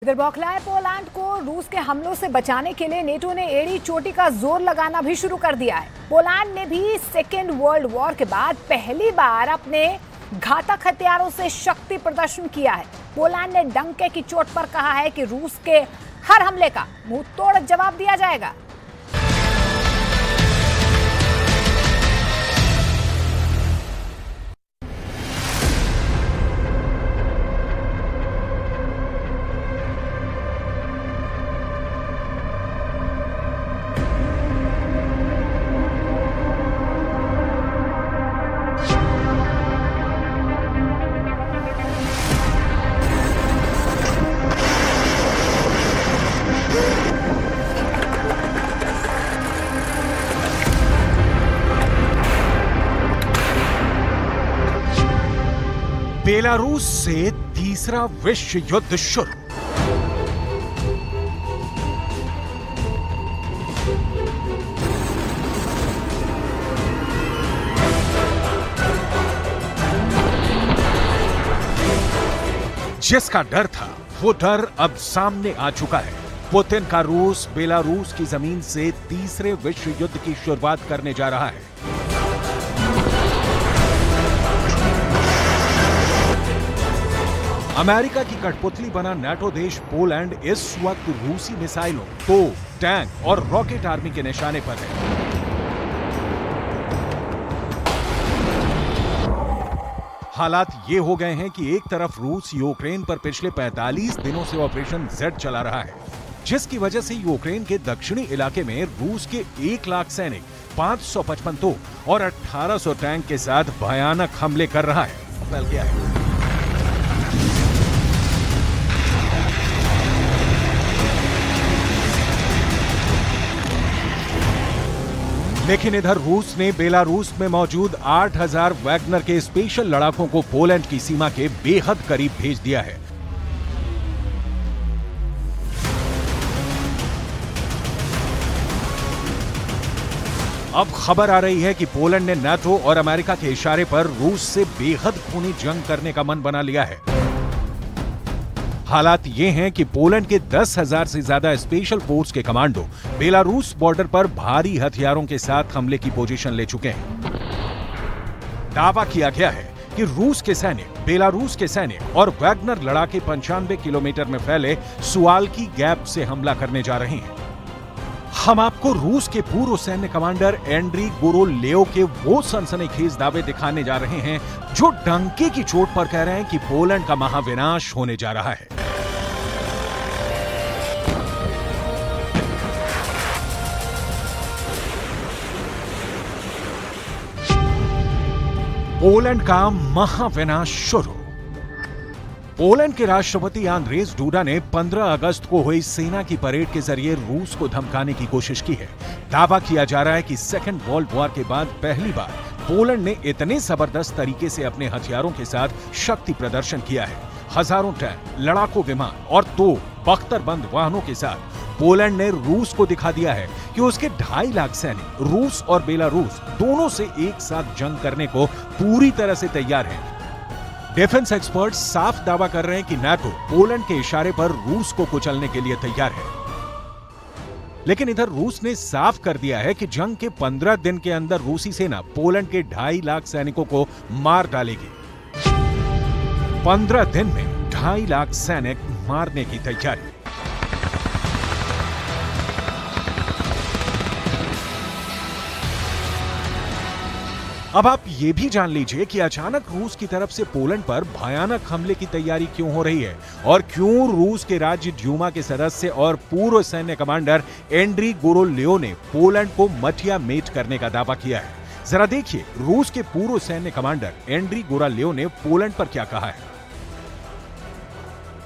इधर बौखलाए पोलैंड को रूस के हमलों से बचाने के लिए नेटो ने एड़ी चोटी का जोर लगाना भी शुरू कर दिया है। पोलैंड ने भी सेकेंड वर्ल्ड वॉर के बाद पहली बार अपने घातक हथियारों से शक्ति प्रदर्शन किया है। पोलैंड ने डंके की चोट पर कहा है कि रूस के हर हमले का मुंह तोड़ जवाब दिया जाएगा। बेलारूस से तीसरा विश्व युद्ध शुरू। जिसका डर था वो डर अब सामने आ चुका है। पुतिन का रूस बेलारूस की जमीन से तीसरे विश्व युद्ध की शुरुआत करने जा रहा है। अमेरिका की कठपुतली बना नाटो देश पोलैंड इस वक्त रूसी मिसाइलों, तोप, टैंक और रॉकेट आर्मी के निशाने पर है। हालात ये हो गए हैं कि एक तरफ रूस यूक्रेन पर पिछले 45 दिनों से ऑपरेशन जेड चला रहा है, जिसकी वजह से यूक्रेन के दक्षिणी इलाके में रूस के 1 लाख सैनिक, 555 तोप और 1800 टैंक के साथ भयानक हमले कर रहा है। फैल गया है। लेकिन इधर रूस ने बेलारूस में मौजूद 8000 वैगनर के स्पेशल लड़ाकों को पोलैंड की सीमा के बेहद करीब भेज दिया है। अब खबर आ रही है कि पोलैंड ने नाटो और अमेरिका के इशारे पर रूस से बेहद खूनी जंग करने का मन बना लिया है। हालात ये हैं कि पोलैंड के 10,000 से ज्यादा स्पेशल फोर्स के कमांडो बेलारूस बॉर्डर पर भारी हथियारों के साथ हमले की पोजीशन ले चुके हैं। दावा किया गया है कि रूस के सैनिक, बेलारूस के सैनिक और वैगनर लड़ाके 95 किलोमीटर में फैले सुवाल्की गैप से हमला करने जा रहे हैं। हम आपको रूस के पूर्व सैन्य कमांडर एंड्री गुरोलेव के वो सनसनीखेज दावे दिखाने जा रहे हैं जो डंके की चोट पर कह रहे हैं कि पोलैंड का महाविनाश होने जा रहा है। पोलैंड का महाविनाश शुरू। पोलैंड के राष्ट्रपति आंद्रेज डूडा ने 15 अगस्त को हुई सेना की परेड के जरिए रूस को धमकाने की कोशिश की है। दावा किया जा रहा है कि सेकेंड वर्ल्ड वॉर के बाद पहली बार पोलैंड ने इतने जबरदस्त तरीके से अपने हथियारों के साथ शक्ति प्रदर्शन किया है। हजारों टैंक, लड़ाकू विमान और तोप, बख्तरबंद वाहनों के साथ पोलैंड ने रूस को दिखा दिया है कि उसके 2.5 लाख सैनिक रूस और बेलारूस दोनों से एक साथ जंग करने को पूरी तरह से तैयार हैं। डिफेंस एक्सपर्ट्स साफ दावा कर रहे हैं कि नाटो पोलैंड के इशारे पर रूस को कुचलने के लिए तैयार है। लेकिन इधर रूस ने साफ कर दिया है कि जंग के 15 दिन के अंदर रूसी सेना पोलैंड के 2.5 लाख सैनिकों को मार डालेगी। 15 दिन में 2.5 लाख सैनिक मारने की तैयारी। अब आप ये भी जान लीजिए कि अचानक रूस की तरफ से पोलैंड पर भयानक हमले की तैयारी क्यों हो रही है और क्यों रूस के राज्य ड्यूमा के सदस्य और पूर्व सैन्य कमांडर एंड्री गुरोलेव ने पोलैंड को मटिया मेट करने का दावा किया है। जरा देखिए रूस के पूर्व सैन्य कमांडर एंड्री गुरोलेव ने पोलैंड पर क्या कहा है।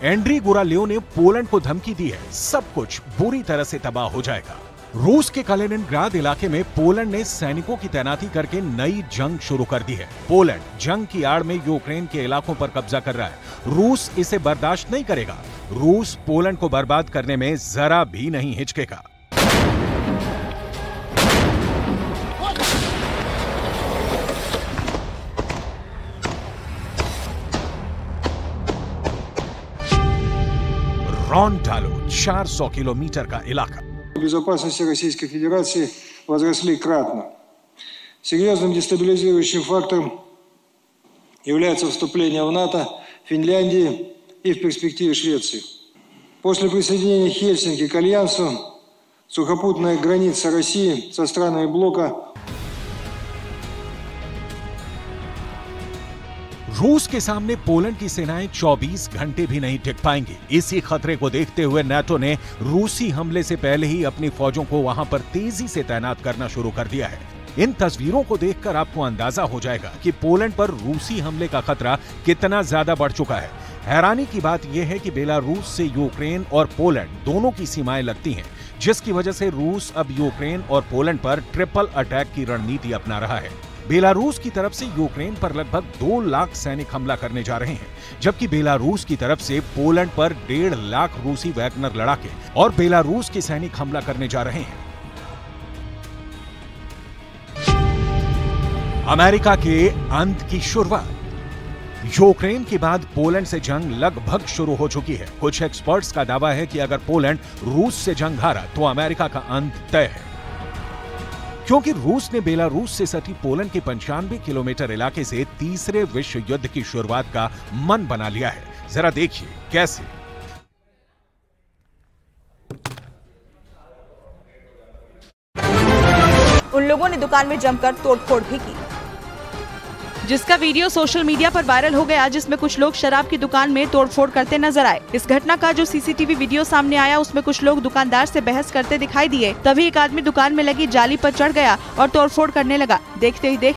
एंड्री गुरोलेव ने पोलैंड को धमकी दी है, सब कुछ बुरी तरह से तबाह हो जाएगा। रूस के कलिनिनग्राड इलाके में पोलैंड ने सैनिकों की तैनाती करके नई जंग शुरू कर दी है। पोलैंड जंग की आड़ में यूक्रेन के इलाकों पर कब्जा कर रहा है। रूस इसे बर्दाश्त नहीं करेगा। रूस पोलैंड को बर्बाद करने में जरा भी नहीं हिचकेगा। Ron-Dalo, 400 किलोमीटर का इलाका। Безопасности Российской Федерации возросли кратно. Серьезным дестабилизирующим фактором является вступление в НАТО Финляндии и в перспективе Швеции. После присоединения Хельсинки к Альянсу сухопутная граница России со странами блока रूस के सामने पोलैंड की सेनाएं 24 घंटे भी नहीं टिक पाएंगी। इसी खतरे को देखते हुए नाटो ने रूसी हमले से पहले ही अपनी फौजों को वहां पर तेजी से तैनात करना शुरू कर दिया है। इन तस्वीरों को देखकर आपको अंदाजा हो जाएगा कि पोलैंड पर रूसी हमले का खतरा कितना ज्यादा बढ़ चुका है। हैरानी की बात यह है कि बेलारूस से यूक्रेन और पोलैंड दोनों की सीमाएं लगती हैं, जिसकी वजह से रूस अब यूक्रेन और पोलैंड पर ट्रिपल अटैक की रणनीति अपना रहा है। बेलारूस की तरफ से यूक्रेन पर लगभग 2 लाख सैनिक हमला करने जा रहे हैं, जबकि बेलारूस की तरफ से पोलैंड पर 1.5 लाख रूसी वैगनर लड़ाके और बेलारूस के सैनिक हमला करने जा रहे हैं। अमेरिका के अंत की शुरुआत। यूक्रेन के बाद पोलैंड से जंग लगभग शुरू हो चुकी है। कुछ एक्सपर्ट्स का दावा है कि अगर पोलैंड रूस से जंग हारा तो अमेरिका का अंत तय है, क्योंकि रूस ने बेलारूस से सटी पोलैंड के 95 किलोमीटर इलाके से तीसरे विश्व युद्ध की शुरुआत का मन बना लिया है। जरा देखिए कैसे। उन लोगों ने दुकान में जमकर तोड़फोड़ भी की, जिसका वीडियो सोशल मीडिया पर वायरल हो गया, जिसमें कुछ लोग शराब की दुकान में तोड़फोड़ करते नजर आए। इस घटना का जो सीसीटीवी वीडियो सामने आया उसमें कुछ लोग दुकानदार से बहस करते दिखाई दिए। तभी एक आदमी दुकान में लगी जाली पर चढ़ गया और तोड़फोड़ करने लगा। देखते ही